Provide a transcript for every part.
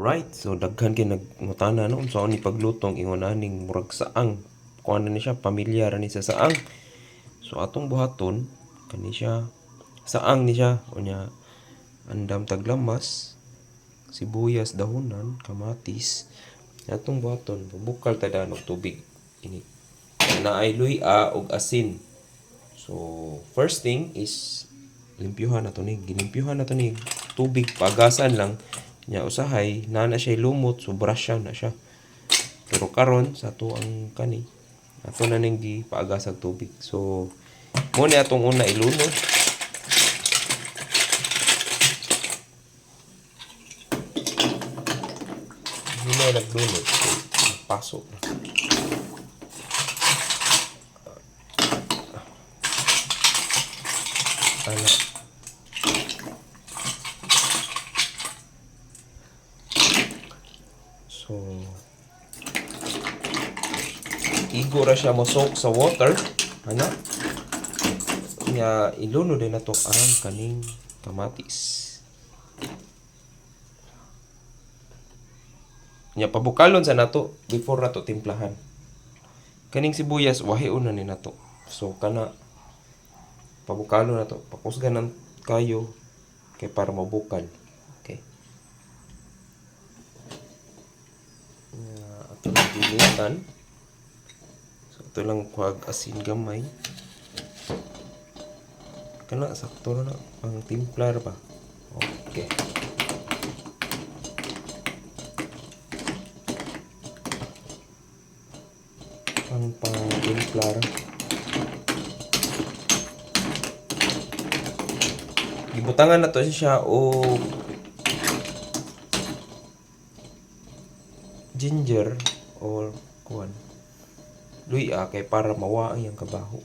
Right, so daghan kay nagngutana no unsa ni paglutong ingon aning murag saang. Kuan na ni siya, pamilyar ni sa saang. So atong buhaton kani siya saang ni siya unya andam taglamas, sibuyas, dahonan, kamatis. Atong buhaton bukal ta og tubig ini. Naay luy-a ug asin. So first thing is limpyuhan nato ni, gilimpyuhan nato ni tubig, pagasan lang. Nya usahay na siya lumot, so brushan na siya. Pero karon sa ato ang kani, ato na ning gipagasag tubig. So mo ni atong una ilunod. Hindi na naglunod, so pasok na. Ana. So igo ra siya mo soak sa water, ana. Nya ilunod din nato ang kaning kamatis. Nya pabukalon sa nato before nato timplahan. Kaning sibuyas wahion na ni nato. So kana pabukalon nato, pakusganan kayo kay para mabukal. Okay. Ato lang ginitan. So ito lang kuhag asin gamay. Kana sakto na pang timplar ba. Okay. Pang timplar. Gibutangan na to siya o ginger or kuan luya kay para mawa ang kabaho.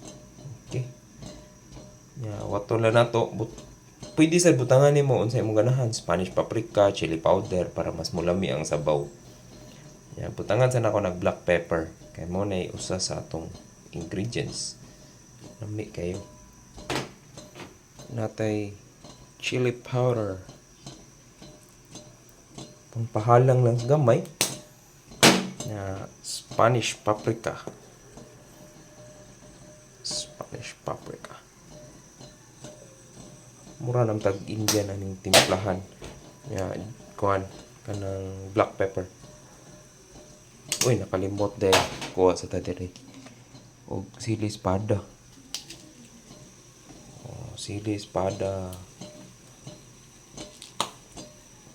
Okay. Wato na nato. Pwede sa butangan nimo unsay imong ganahan, Spanish paprika, chili powder para mas mulami ang sabaw. Butangan sa nako nag black pepper kay mo na usa sa atong ingredients. Lami kayo. Natay chili powder. Pampahalang lang gamay. Spanish paprika. Spanish paprika. Mura nam tag Indian aning timplahan. Kuan kanang black pepper. Uy, nakalimot dahil kuha sa tadiri. O sili espada. Sili espada.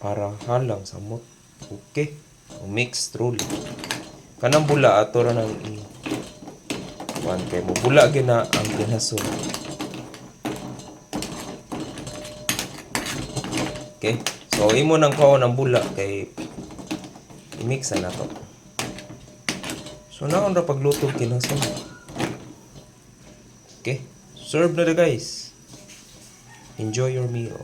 Para halang samot. Okay. Mix truly. Kanang bula ato ra nang kuan kay mo bula gina ang ginason. Okay. So imo nang kuha ng bula kay i-mix na to. So naon ra pagluto kinason. Okay. Serve na guys. Enjoy your meal.